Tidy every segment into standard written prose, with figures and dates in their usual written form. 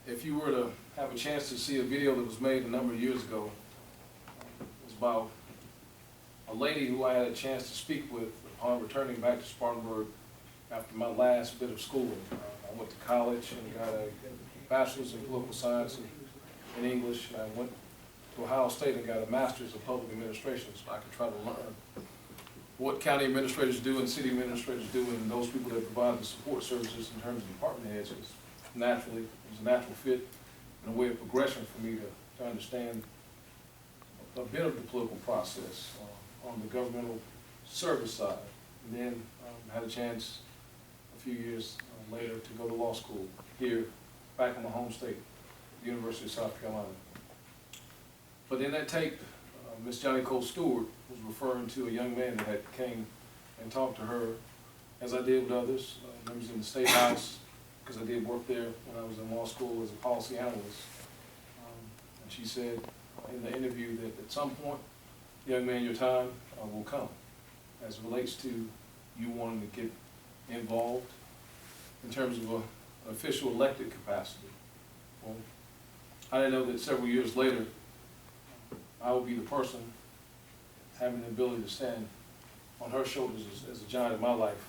if you were to have a chance to see a video that was made a number of years ago, it was about a lady who I had a chance to speak with upon returning back to Spartanburg after my last bit of schooling. I went to college and got a bachelor's in political science and in English, and I went to Ohio State and got a master's in public administration, so I could try to learn what county administrators do and city administrators do, and those people that provide the support services in terms of department heads. It was a natural fit and a way of progression for me to understand a bit of the political process on the governmental service side. And then had a chance a few years later to go to law school here, back in my home state, the University of South Carolina. But in that tape, Miss Johnny Cole Stewart was referring to a young man that had came and talked to her, as I did with others, members in the State House, because I did work there when I was in law school as a policy analyst. And she said in the interview that at some point, young man, your time will come as it relates to you wanting to get involved in terms of an official elected capacity. Well, I didn't know that several years later, I would be the person having the ability to stand on her shoulders as a giant in my life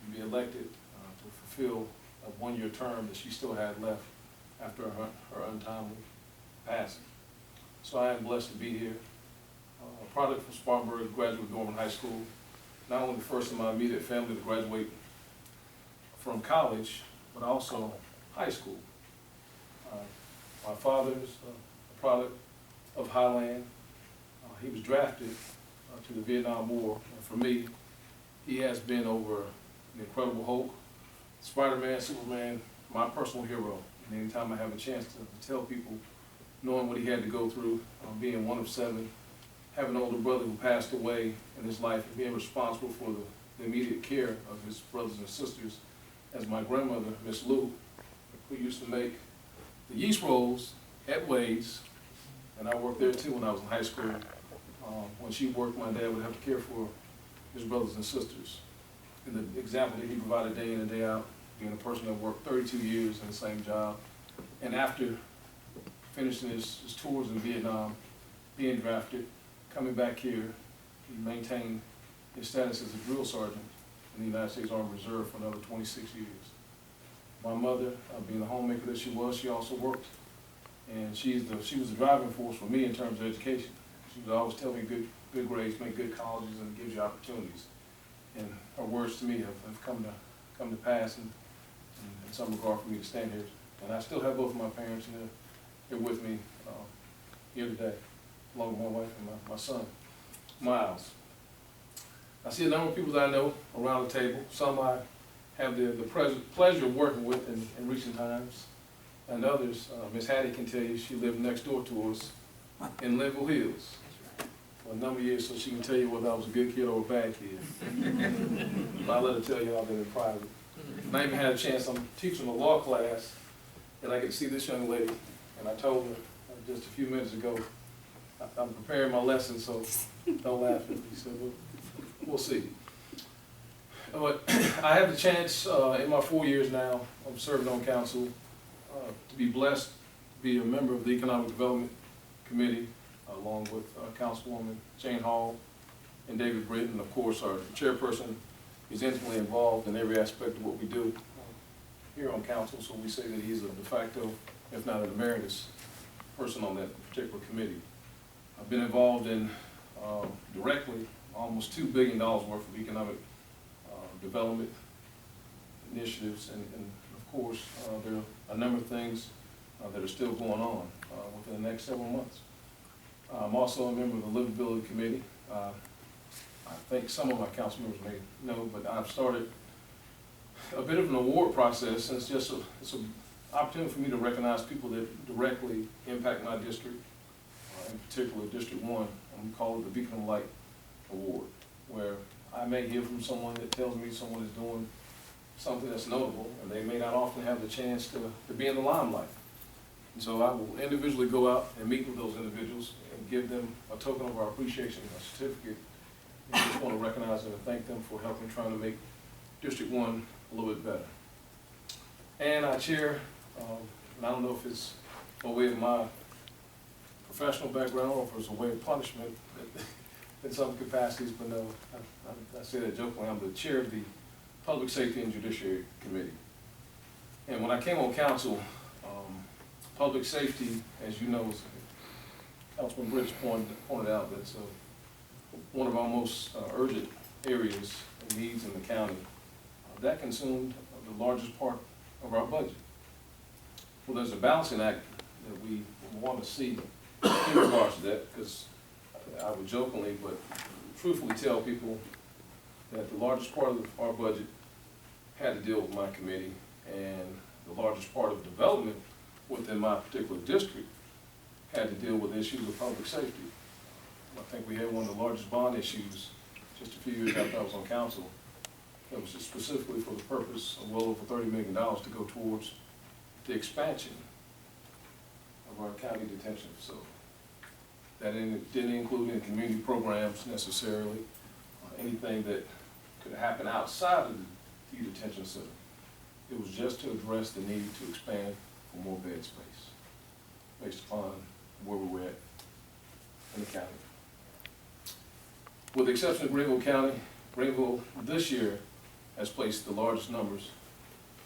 and be elected to fulfill a one-year term that she still had left after her untimely passing. So I am blessed to be here. A product from Spartanburg Graduate Dorman High School, not only the first in my immediate family to graduate from college, but also high school. My father is a product of Highland. He was drafted to the Vietnam War, and for me, he has been over an Incredible Hulk, Spider-Man, Superman, my personal hero. And anytime I have a chance to tell people, knowing what he had to go through, being one of 7, having an older brother who passed away in his life, and being responsible for the immediate care of his brothers and sisters, as my grandmother, Miss Lou, who used to make the yeast rolls at Wade's, and I worked there too when I was in high school. When she worked, my dad would have to care for his brothers and sisters. And the example that he provided day in and day out, being a person that worked 32 years in the same job, and after finishing his tours in Vietnam, being drafted, coming back here, he maintained his status as a drill sergeant in the United States Army Reserve for another 26 years. My mother, being the homemaker that she was, she also worked. And she was the driving force for me in terms of education. She would always tell me good grades, make good colleges, and it gives you opportunities. And her words to me have come to pass in some regard for me to stand here. And I still have both of my parents, and they're with me here today, along with my wife and my son, Miles. I see a number of people that I know around the table. Some I have the pleasure of working with in recent times. And others, Miss Hattie can tell you, she lived next door to us in Linville Hills for a number of years, so she can tell you whether I was a good kid or a bad kid. But I let her tell you all that in private. And I even had a chance, I'm teaching a law class, and I could see this young lady, and I told her just a few minutes ago, I'm preparing my lesson, so don't laugh at me. So we'll see. But I have the chance in my 4 years now of serving on council to be blessed to be a member of the Economic Development Committee, along with Councilwoman Jane Hall and David Britton. And of course, our chairperson is intimately involved in every aspect of what we do here on council, so we say that he's a de facto, if not an emeritus, person on that particular committee. I've been involved in directly almost $2 billion worth of economic development initiatives, and of course, there are a number of things that are still going on within the next several months. I'm also a member of the Livability Committee. I think some of my council members may know, but I've started a bit of an award process, and it's an opportunity for me to recognize people that directly impact my district, in particular District 1, and we call it the Beacon of Light Award, where I may hear from someone that tells me someone is doing something that's notable, and they may not often have the chance to be in the limelight. And so I will individually go out and meet with those individuals and give them a token of our appreciation, a certificate, and just want to recognize them and thank them for helping trying to make District 1 a little bit better. And I chair and I don't know if it's a way of my professional background or if it's a way of punishment in some capacities, but no, I say that jokingly. I'm the chair of the Public Safety and Judiciary Committee. And when I came on council, public safety, as you know, Councilman Briggs pointed out, that's one of our most urgent areas and needs in the county. That consumed the largest part of our budget. Well, there's a balancing act that we want to see in regards to that, because I would jokingly but truthfully tell people that the largest part of our budget had to deal with my committee, and the largest part of development within my particular district had to deal with issues of public safety. I think we had one of the largest bond issues just a few years after I was on council. That was just specifically for the purpose of well over $30 million to go towards the expansion of our county detention facility. That didn't include any community programs necessarily, anything that could happen outside of the detention center. It was just to address the need to expand for more bed space based upon where we were at in the county. With the exception of Greenville County, Greenville this year has placed the largest numbers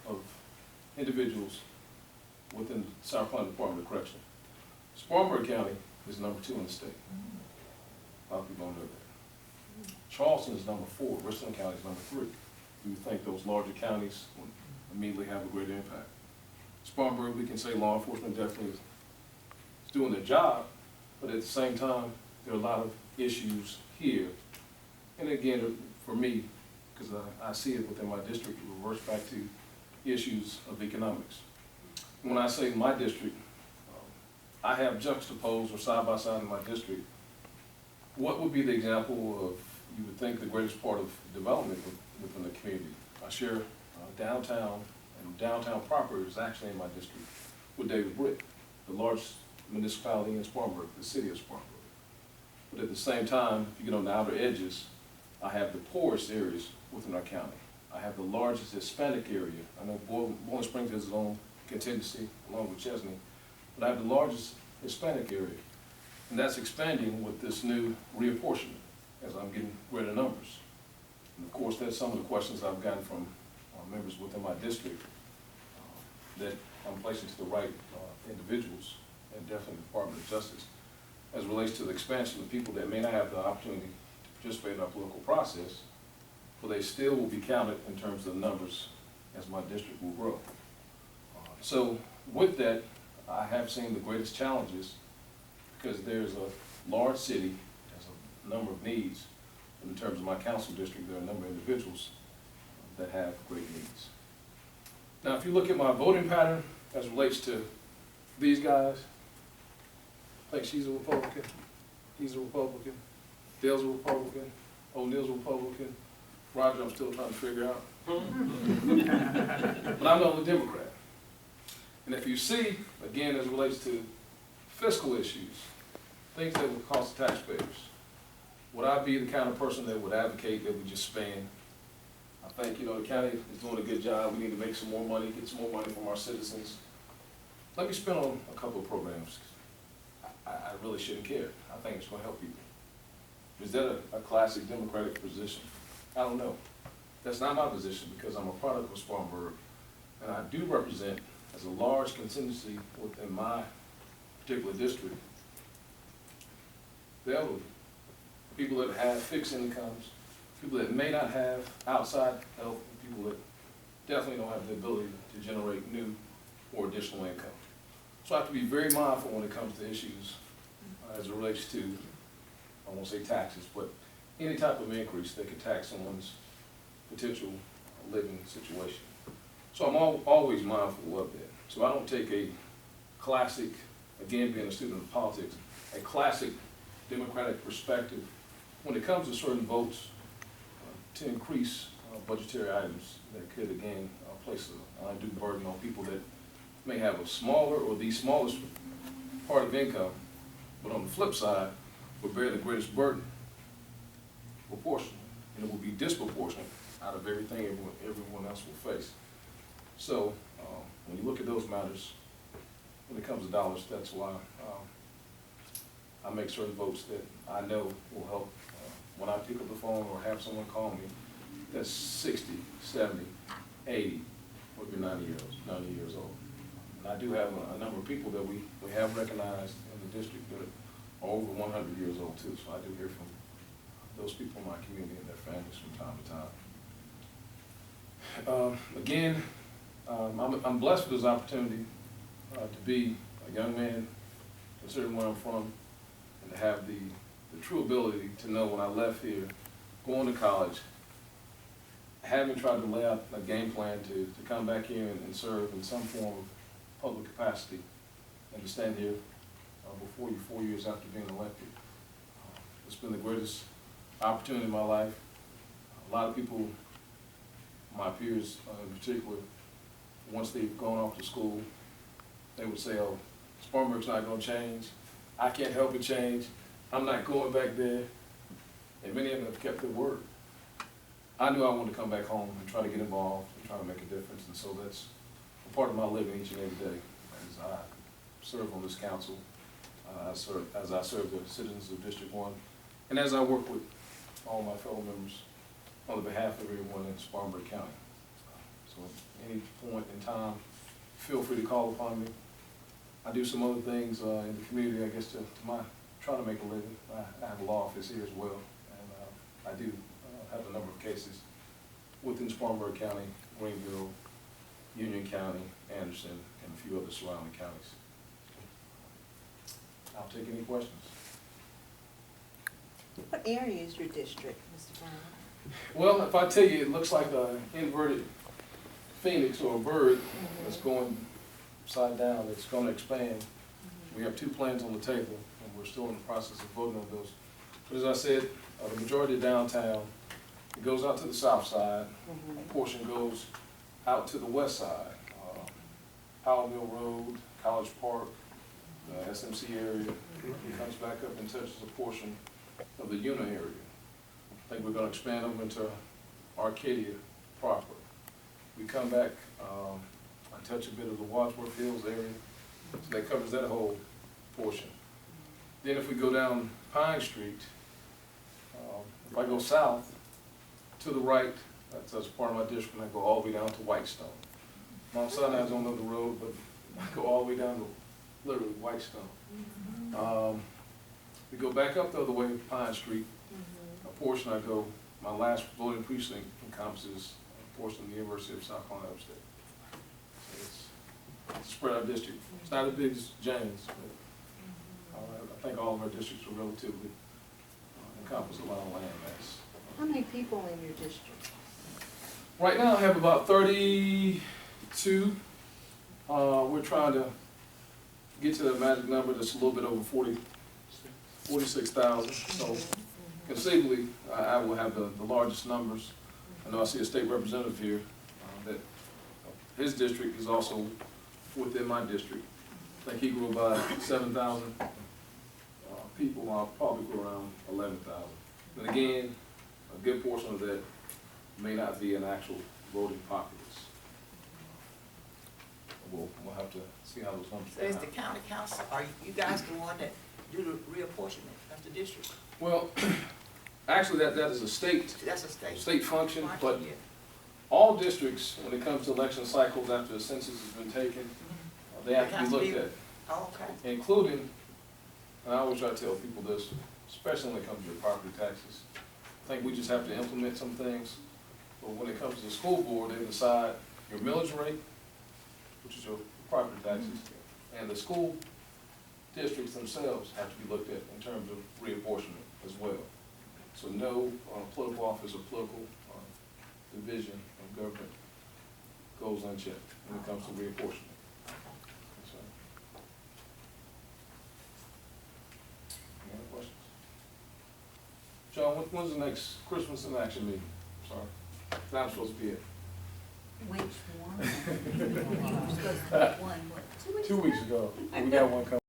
of individuals within the South Carolina Department of Correction. Spartanburg County is number 2 in the state. A lot of people don't know that. Charleston is number 4. Richland County is number 3. You would think those larger counties would immediately have a greater impact. Spartanburg, we can say law enforcement definitely is doing their job, but at the same time, there are a lot of issues here. And again, for me, because I see it within my district, it reverts back to issues of economics. When I say my district, I have juxtaposed or side by side in my district, what would be the example of, you would think, the greatest part of development within the community? I share downtown, and downtown proper is actually in my district with David Brick, the largest municipality in Spartanburg, the city of Spartanburg. But at the same time, if you get on the outer edges, I have the poorest areas within our county. I have the largest Hispanic area. I know Bowling Springs has its own contingency along with Chesney, but I have the largest Hispanic area. And that's expanding with this new reapportionment as I'm getting greater numbers. And of course, that's some of the questions I've gotten from members within my district that I'm placing to the right individuals, and definitely the Department of Justice, as it relates to the expansion of people that may not have the opportunity to participate in our political process, but they still will be counted in terms of the numbers as my district will grow. So with that, I have seen the greatest challenges because there's a large city, has a number of needs. In terms of my council district, there are a number of individuals that have great needs. Now, if you look at my voting pattern as it relates to these guys, I think she's a Republican, he's a Republican, Dale's a Republican, O'Neill's a Republican, Roger I'm still trying to figure out. But I'm the only Democrat. And if you see, again, as it relates to fiscal issues, things that would cost the taxpayers, would I be the kind of person that would advocate that we just spend? I think, the county is doing a good job. We need to make some more money, get some more money from our citizens. Let me spend on a couple of programs. I really shouldn't care. I think it's going to help people. Is that a classic Democratic position? I don't know. That's not my position because I'm a product of Spartanburg, and I do represent, as a large contingency within my particular district, the elderly, people that have fixed incomes, people that may not have outside help, people that definitely don't have the ability to generate new or additional income. So I have to be very mindful when it comes to issues as it relates to, I won't say taxes, but any type of increase that could tax someone's potential living situation. So I'm always mindful of that. So I don't take a classic, again being a student of politics, a classic Democratic perspective when it comes to certain votes to increase budgetary items that could, again, place an undue burden on people that may have a smaller or the smallest part of income, but on the flip side, will bear the greatest burden proportionally, and it will be disproportionate out of everything everyone else will face. So when you look at those matters, when it comes to dollars, that's why I make certain votes that I know will help. When I pick up the phone or have someone call me that's 60, 70, 80, or 90 years old. And I do have a number of people that we have recognized in the district that are over 100 years old too, so I do hear from those people in my community and their families from time to time. Again, I'm blessed with this opportunity to be a young man, considering where I'm from, and to have the true ability to know when I left here, going to college, having tried to lay out a game plan to come back here and serve in some form of public capacity, and to stand here before you 4 years after being elected. It's been the greatest opportunity in my life. A lot of people, my peers in particular, once they've gone off to school, they would say, oh, Spartanburg's not going to change. I can't help it change. I'm not going back there. And many of them have kept their word. I knew I wanted to come back home and try to get involved and try to make a difference. And so that's a part of my living each and every day as I serve on this council, as I serve the citizens of District 1, and as I work with all my fellow members on the behalf of everyone in Spartanburg County. So at any point in time, feel free to call upon me. I do some other things in the community, I guess, to try to make a living. I have a law office here as well, and I do have a number of cases within Spartanburg County, Greenville, Union County, Anderson, and a few other surrounding counties. I'll take any questions. What area is your district, Mr. Brown? Well, if I tell you, it looks like an inverted phoenix or a bird that's going upside down, it's going to expand. We have 2 plans on the table, and we're still in the process of voting on those. But as I said, the majority of downtown, it goes out to the south side. A portion goes out to the west side. Powell Mill Road, College Park, the SMC area. It comes back up and touches a portion of the Una area. I think we're going to expand over into Arcadia proper. We come back, I touch a bit of the Wadsworth Hills area, so that covers that whole portion. Then if we go down Pine Street, if I go south to the right, that's part of my district, and I go all the way down to Whitestone. Mount Sinai's on the road, but I go all the way down to literally Whitestone. We go back up the other way, Pine Street. A portion I go, my last voting precinct encompasses a portion of the University of South Carolina Upstate. So it's a spread out district. It's not as big as James, but I think all of our districts are relatively encompass a lot of land mass. How many people in your district? Right now I have about 32. We're trying to get to the magic number that's a little bit over 46,000. So conceivably, I will have the largest numbers. I know I see a state representative here that his district is also within my district. I think he grew about 7,000 people. I'll probably grow around 11,000. And again, a good portion of that may not be an actual voting populace. We'll have to see how those numbers So is the county council, are you guys the one that do the reapportionment of the district? Well, actually that is a state That's a state function, but yeah. all districts, when it comes to election cycles after the census has been taken, they have to be looked at. Oh, okay. Including, and I always try to tell people this, especially when it comes to your property taxes. I think we just have to implement some things, but when it comes to the school board, they decide your millage rate, which is your property taxes, and the school districts themselves have to be looked at in terms of reapportionment as well. So no political office or political division of government goes unchecked when it comes to reapportionment. So, any other questions? John, when's the next Christmas in action meeting? Sorry, I'm supposed to be at. Which one? You're supposed to have one, what, 2 weeks 2 weeks ago. We got one coming.